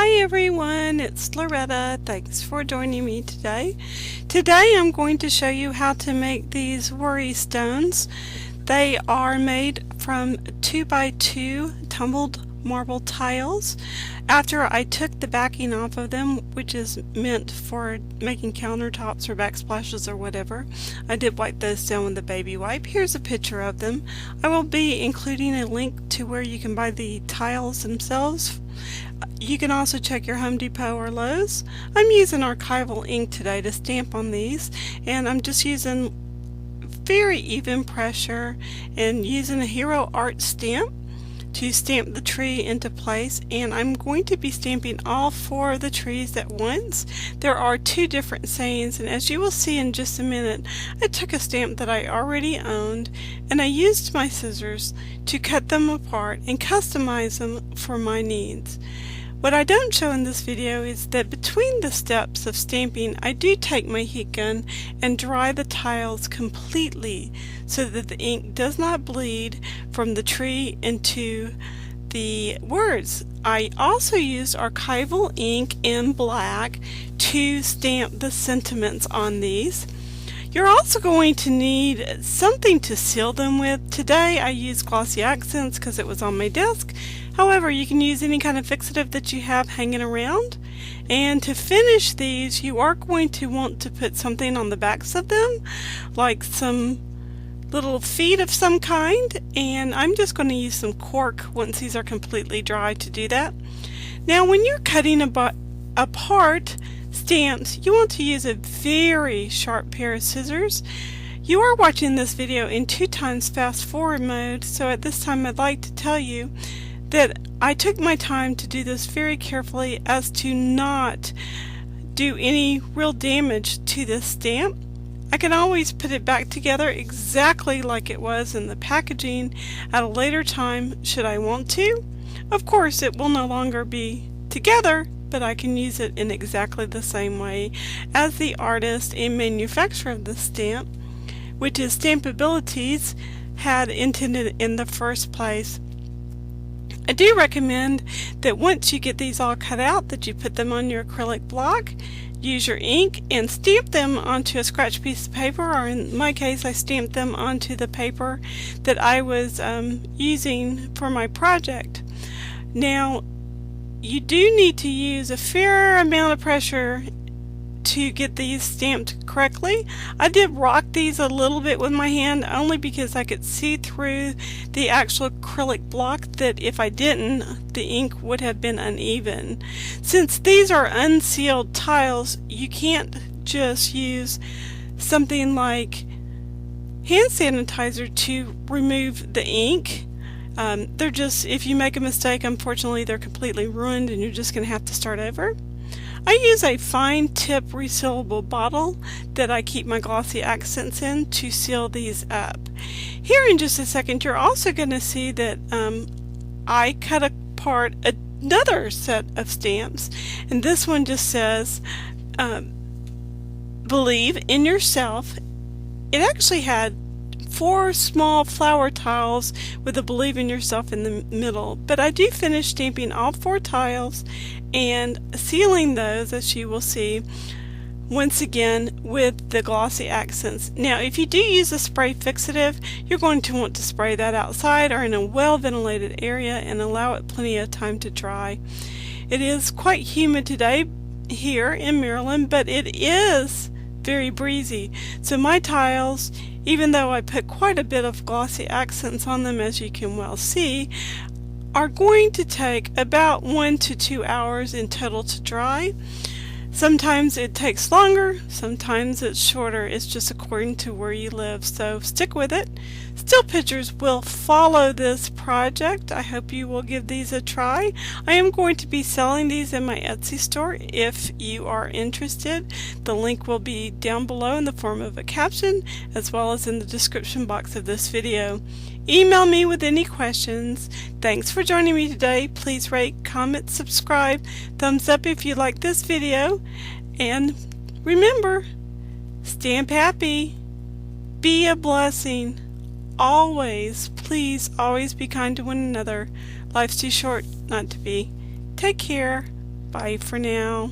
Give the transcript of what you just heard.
Hi everyone, it's Loretta. Thanks for joining me today. Today I'm going to show you how to make these worry stones. They are made from 2x2 tumbled marble tiles. After I took the backing off of them, which is meant for making countertops or backsplashes or whatever, I did wipe those down with a baby wipe. Here's a picture of them. I will be including a link to where you can buy the tiles themselves. You can also check your Home Depot or Lowe's. I'm using archival ink today to stamp on these, and I'm just using very even pressure and using a Hero Art stamp to stamp the tree into place, and I'm going to be stamping all 4 of the trees at once. There are 2 different sayings, and as you will see in just a minute, I took a stamp that I already owned and I used my scissors to cut them apart and customize them for my needs. What I don't show in this video is that between the steps of stamping, I do take my heat gun and dry the tiles completely so that the ink does not bleed from the tree into the words. I also used archival ink in black to stamp the sentiments on these. You're also going to need something to seal them with. Today I used glossy accents because it was on my desk. However, you can use any kind of fixative that you have hanging around. And to finish these, you are going to want to put something on the backs of them, like some little feet of some kind. And I'm just going to use some cork once these are completely dry to do that. Now, when you're cutting apart stamps, you want to use a very sharp pair of scissors. You are watching this video in 2x fast forward mode, so at this time I'd like to tell you that I took my time to do this very carefully as to not do any real damage to this stamp. I can always put it back together exactly like it was in the packaging at a later time should I want to. Of course, it will no longer be together, but I can use it in exactly the same way as the artist and manufacturer of the stamp, which is Stampabilities, had intended in the first place. I do recommend that once you get these all cut out, that you put them on your acrylic block, use your ink, and stamp them onto a scratch piece of paper, or in my case I stamped them onto the paper that I was using for my project. Now, you do need to use a fair amount of pressure to get these stamped correctly. I did rock these a little bit with my hand only because I could see through the actual acrylic block that if I didn't, the ink would have been uneven. Since these are unsealed tiles, you can't just use something like hand sanitizer to remove the ink. They're just, if you make a mistake, unfortunately they're completely ruined and you're just going to have to start over. I use a fine tip resealable bottle that I keep my glossy accents in to seal these up. Here in just a second, you're also going to see that I cut apart another set of stamps, and this one just says believe in yourself. It actually had 4 small flower tiles with a believe in yourself in the middle, but I do finish stamping all 4 tiles and sealing those, as you will see, once again with the glossy accents. Now, if you do use a spray fixative, you're going to want to spray that outside or in a well ventilated area and allow it plenty of time to dry. It is quite humid today here in Maryland, but it is very breezy, so my tiles, even though I put quite a bit of glossy accents on them, as you can well see, are going to take about 1 to 2 hours in total to dry. Sometimes it takes longer, sometimes it's shorter. It's just according to where you live, so stick with it. Still pictures will follow this project. I hope you will give these a try. I am going to be selling these in my Etsy store if you are interested. The link will be down below in the form of a caption, as well as in the description box of this video. Email me with any questions. Thanks for joining me today. Please rate, comment, subscribe, thumbs up if you like this video, and remember, stamp happy, be a blessing. Always, please, always be kind to one another. Life's too short not to be. Take care. Bye for now.